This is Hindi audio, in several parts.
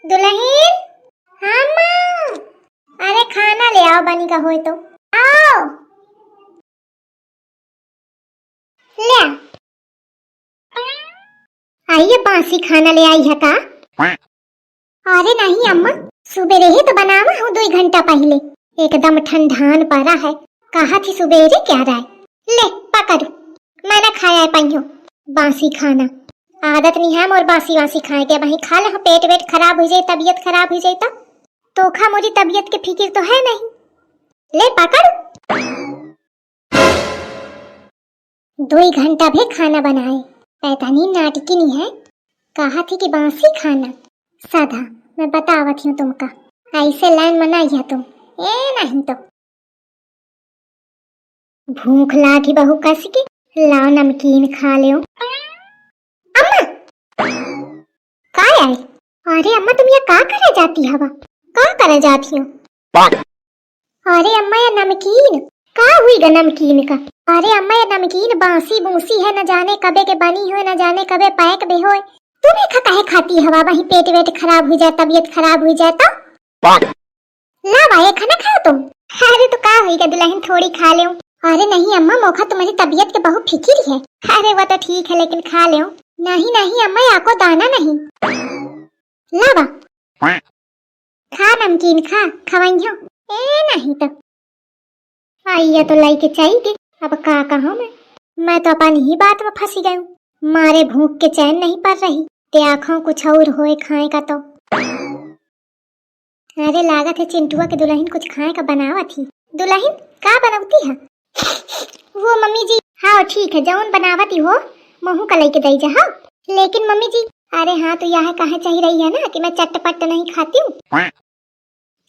दुल्हन। हाँ माँ। अरे खाना ले आओ, बनी का होए तो आओ। ले आइए, बासी खाना ले आई है का? अरे नहीं अम्मा, सुबेरे ही तो बनावा हूँ 2 घंटा पहले। एकदम ठंडान पड़ा है। कहा थी सुबेरे क्या रहा है। ले पकड़, मैंने खाया है पहियो बासी खाना। आदत नहीं है मोर बासी वासी खाए के, वही खा ले। पेट वेट खराब हो जाए, तबीयत खराब हो जाए तो खा, मुझे तबीयत की फिक्र तो है नहीं। ले पकड़। 2 घंटा भी खाना बनाए, पता नहीं नाटकी नहीं है। कहा थी कि बासी खाना साधा, मैं बतावत हूँ तुमका। ऐसे लाइन मनाई है तुम, ए नहीं तो भूख लागी बहु कस की। लाओ नमकीन खा ले। अम्मा का आई? अरे अम्मा तुम ये का करे जाती हवा? का करे जाती हो? अरे अम्मा ये नमकीन का हुई गा नमकीन का? अरे अम्मा ये नमकीन बासी बूसी है, न जाने कबे के बनी हो, न जाने कबे पैक भी हो। तुम्हें काहे खाती हवा? वही पेट वेट खराब हो जाए, तबीयत खराब हो जाए तो ला भाई खाना खाओ तुम। अरे तो का हुई गा दुल्हन, थोड़ी खा ले। अरे नहीं अम्मा, मौका तुम्हारी तबीयत के बहुत फिक्र है। अरे वो तो ठीक है, लेकिन खा ले। नहीं नहीं अम्मा, आपको दाना नहीं। ला खा नमकीन खा, खवाइयो। ए नहीं तो आइया तो लाई के चाहिए। अब का कहूँ मैं तो अपन ही बात में फंसी गई हूँ। मारे भूख के चैन नहीं पड़ रही, ते आँखों कुछ और होए खाए का तो। अरे लागत है चिंटुआ के दुल्हन कुछ खाए का बनावा थी। दुल्हन का बनावती है? वो मम्मी जी, हाँ ठीक है, जौन बनावती हो महू का लेके दई जा। हाँ लेकिन मम्मी जी, अरे हाँ तो यह कहे चाहिए रही है ना कि मैं चटपट नहीं खाती हूँ।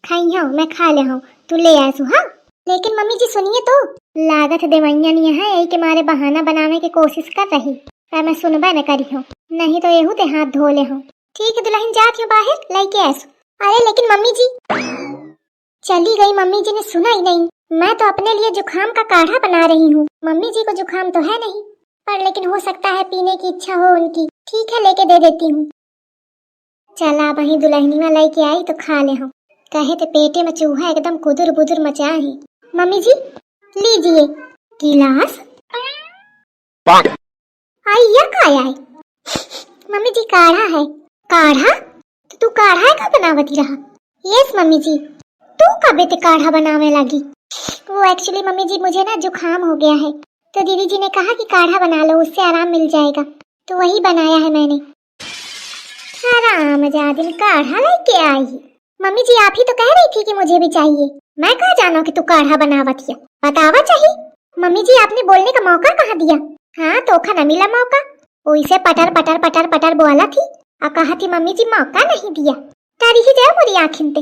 खाई हूँ मैं, खा ले हूँ, तू ले आसू। हाँ लेकिन मम्मी जी सुनिए तो, लागत देवैया नहीं है, यही के मारे बहाना बनाने की कोशिश कर रही, पर मैं सुनबा न करी हूँ। नहीं तो एहू ते हाथ धो ले हूँ। ठीक है दुल्हन, जाती हूँ बाहर, लेके आसू। अरे लेकिन मम्मी जी चली गई, मम्मी जी ने सुना ही नहीं। मैं तो अपने लिए जुखाम का काढ़ा बना रही हूँ। मम्मी जी को जुखाम तो है नहीं, पर लेकिन हो सकता है पीने की इच्छा हो उनकी। ठीक है लेके दे देती हूँ। चला वही दुल्हनी में लेके आई तो खा ले हूँ। कहे तो पेटे में चूहा एकदम कुदुर बुदुर मचा है। मम्मी जी लीजिए गिलास। आइया का आए? मम्मी जी काढ़ा है। काढ़ा? तो तू काढ़ा का बनावती रहा? यस मम्मी जी। तू कबे ते काढ़ा बनावे लगी? वो एक्चुअली मम्मी जी मुझे ना जुखाम हो गया है, तो दीदी जी ने कहा कि काढ़ा बना लो, उससे आराम मिल जाएगा, तो वही बनाया है मैंने। आराम जादिन काढ़ा लेके आई। मम्मी जी आप ही तो कह रही थी कि मुझे भी चाहिए। मैं कहाँ जानो कि तू काढ़ा बनावत है? बतावा चाहिए। मम्मी जी आपने बोलने का मौका कहाँ दिया? हाँ तो न मिला मौका, वैसे पटर पटर पटर पटर बोला थी और कहा थी मम्मी जी मौका नहीं दिया। तारी ही जाओ मेरी आँखिन पे।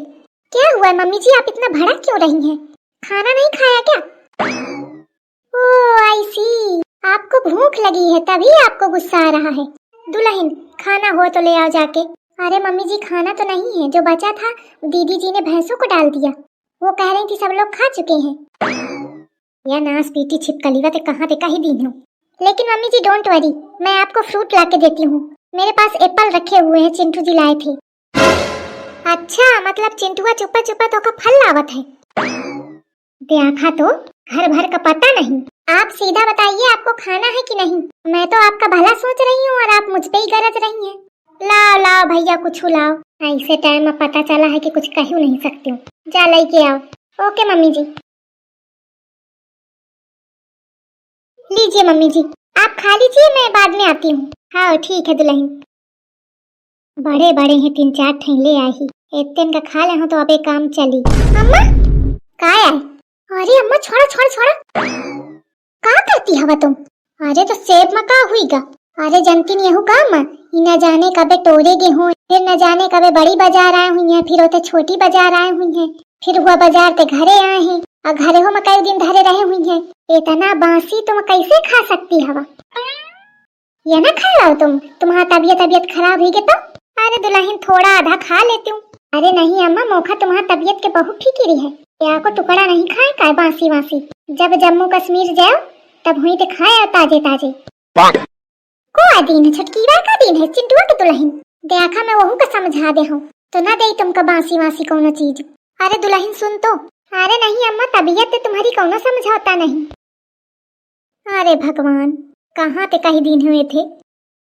क्या हुआ मम्मी जी, आप इतना भड़क क्यों रही हैं? खाना नहीं खाया क्या? ओह आई सी, आपको भूख लगी है तभी आपको गुस्सा आ रहा है। दुल्हन खाना हो तो ले आओ जाके। अरे मम्मी जी खाना तो नहीं है, जो बचा था दीदी जी ने भैंसों को डाल दिया। वो कह रही थी सब लोग खा चुके हैं। या नास पीटी छिपकली वा ते कहाँ ते कही दी हूँ। लेकिन मम्मी जी डोंट वरी, मैं आपको फ्रूट ला के देती हूँ। मेरे पास एप्पल रखे हुए हैं, चिंटू जी लाए थे। अच्छा मतलब चिंटुआ चुपा चुपा तो का फल लावत है। देखा तो घर भर का पता नहीं। आप सीधा बताइए आपको खाना है कि नहीं? मैं तो आपका भला सोच रही हूँ और आप मुझ पे ही गरज रही हैं। लाओ लाओ भैया कुछ लाओ। ऐसे टाइम में पता चला है कि कुछ कह नहीं सकती हूँ। जा लेके आओ। ओके मम्मी जी। लीजिए मम्मी जी, आप खा लीजिए, मैं बाद में आती हूँ। हाँ ठीक है दुल्हन। बड़े बड़े हैं 3-4 ठेले आई ही, इतने का खा ले हूँ तो अब एक काम चली। अम्मा का है? अरे अम्मा छोड़ा छोड़ा छोड़ा, का करती हवा तुम? अरे तो सेब में का हुईगा? अरे जनती नहीं हूँ का माँ, न जाने कबे तोड़े गे हो, फिर न जाने कबे बड़ी बाजार आए हुई है, फिर होते छोटी बाजार आए हुई है, फिर हुआ बाजार ते घरे आए हैं और घरे हो में कई दिन धरे रहे हुई है। इतना बासी तुम कैसे खा सकती हवा? ये ना खा लो तुम, तुम्हारा तबीयत खराब हुई तो। अरे दुल्हन थोड़ा आधा खा लेती हूँ। अरे नहीं अम्मा, मौका तुम्हारा तबीयत के बहुत फिक्री है। या को टुकड़ा नहीं खाए का बासी वासी? जब जम्मू कश्मीर जाओ तब हुई तो खाए ताजे ताजे। को दिन है, छटकीवा का दिन है, चिंटुआ के दुल्हन। देखा मैं वहू का समझा दे हूँ। तो ना दे तुमका बासी वासी कौनो चीज। अरे दुल्हन सुन तो। अरे नहीं अम्मा, तबीयत तो तुम्हारी कौनो समझौता नहीं। अरे भगवान, कहाँ ते कई दिन हुए थे।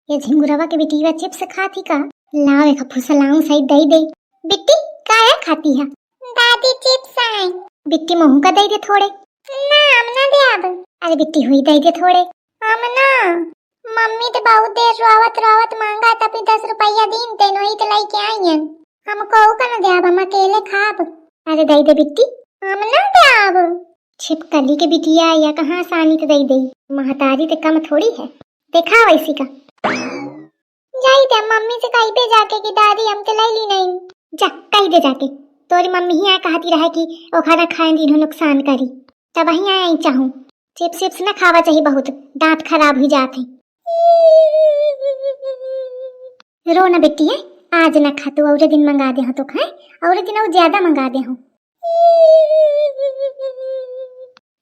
ये झिंगुरवा के बिटिया चिप्स खाती का। लाओ एक फुसलाऊं सही दे दे। बिट्टी काया खाती है? दादी चिप्स आए। बिट्टी महू का दे दे थोड़े। ना अमना दे अब। अरे बिट्टी हुई दे दे थोड़े। अमना मम्मी तो बहुत देर रोवत रोवत मांगा था, 10 रुपया दिन ते नोई तो लाई के आई हैं। हमको का ना दे अब, हम अकेले खाब। अरे दे दे बिट्टी। अमना दे अब। छिपकली के बिटिया या कहाँ आसानी तो दे दे। महतारी तो कम थोड़ी है। देखा वैसी का जाई दे मम्मी से कहीं पे जाके कि दादी हम तो लाई ली नहीं। जा कहीं दे जाके। तोरी मम्मी ही आ कहती रहा कि ओ खाना खाए दिन नुकसान करी, तब वहीं आई चाहूं। चिप्स चिप्स न खावा चाहिए, बहुत दांत खराब हो जाते। रो ना बेटी है, आज न खा तू, और दिन मंगा दे तो खाए, और दिन और ज्यादा मंगा दे हूँ।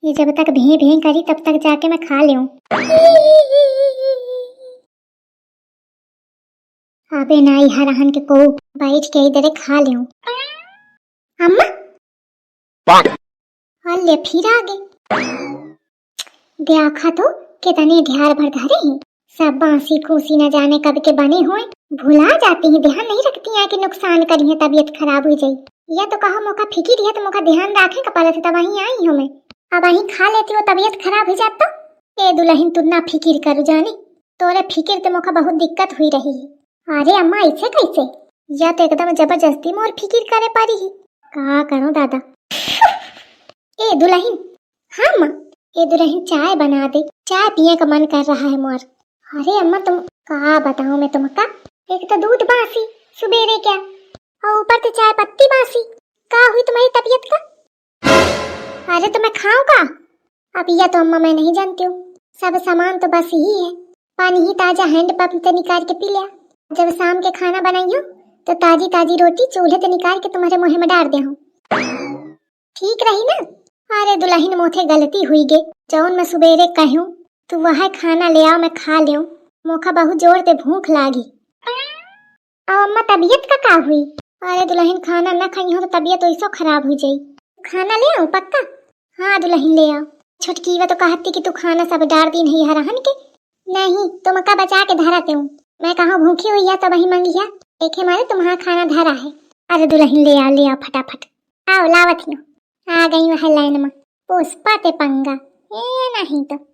ये जब तक भें भें करी तब तक जाके मैं खा ले। अबे नाई हरहन के को बैठ के इधर खा ले। अम्मा अल्ले फिर आ गए। देखा तो कितने ढेर भर धरे हैं। सब बांसी खूसी न जाने कब के बने हुए, भुला जाती हैं, ध्यान नहीं रखती हैं कि नुकसान करी है, तबीयत खराब हो जाई। या तो कहा मौका फिकिर है तो मौका ध्यान रखे कपाल से, तब वहीं आई हूँ मैं। अब वहीं खा लेती हो, तबीयत खराब हो जाता। ए दुल्हन तू ना फिकिर कर जाने, तोरे फिकिर तो मौका बहुत दिक्कत हुई रही है। अरे अम्मा ऐसे कैसे? या तो एकदम जबरदस्ती मोर फिकिर करे पारी ही। कहा करो दादा। ए दुल्हन। हाँ माँ। ए दुल्हन चाय बना दे, चाय पिए का मन कर रहा है मोर। अरे अम्मा तुम कहा बताऊं मैं तुमका, एक तो दूध बासी सुबेरे क्या, और ऊपर से चाय पत्ती बासी। का हुई तुम्हारी तबीयत का? अरे तो मैं खाऊं का? अब यह तो अम्मा मैं नहीं जानती हूँ, सब सामान तो बस यही है। पानी ही ताजा हैंडपंप से निकाल के पी लिया। जब शाम के खाना बनाई हो तो ताजी ताजी रोटी चूल्हे से निकाल के तुम्हारे मुंह में डाल दे हूँ, ठीक रही ना? अरे दुल्हन मोथे गलती हुई गे, जौन मैं सुबेरे कहूँ तू वह खाना ले आओ, मैं खा ले। मोखा बहुत जोर से भूख लागी। अब अम्मा तबीयत का हुई? अरे दुल्हन खाना न खाई हो तो तबीयत ऐसो खराब हो जाई। खाना ले आओ पक्का? हाँ दुल्हन ले आओ। छुटकी वा तो कहती कि तू खाना सब डाल दी नहीं हरहन के। नहीं तुम का बचा के धराते हूँ, मैं कहा भूखी हुई है तो वही मंगी है, देखे मारे तुम्हारा खाना धरा है। अरे दुल्हन ले आओ फटाफट। आओ लावत ही आ गई वह लाइन में, पुष्पा ते पंगा। ए नहीं तो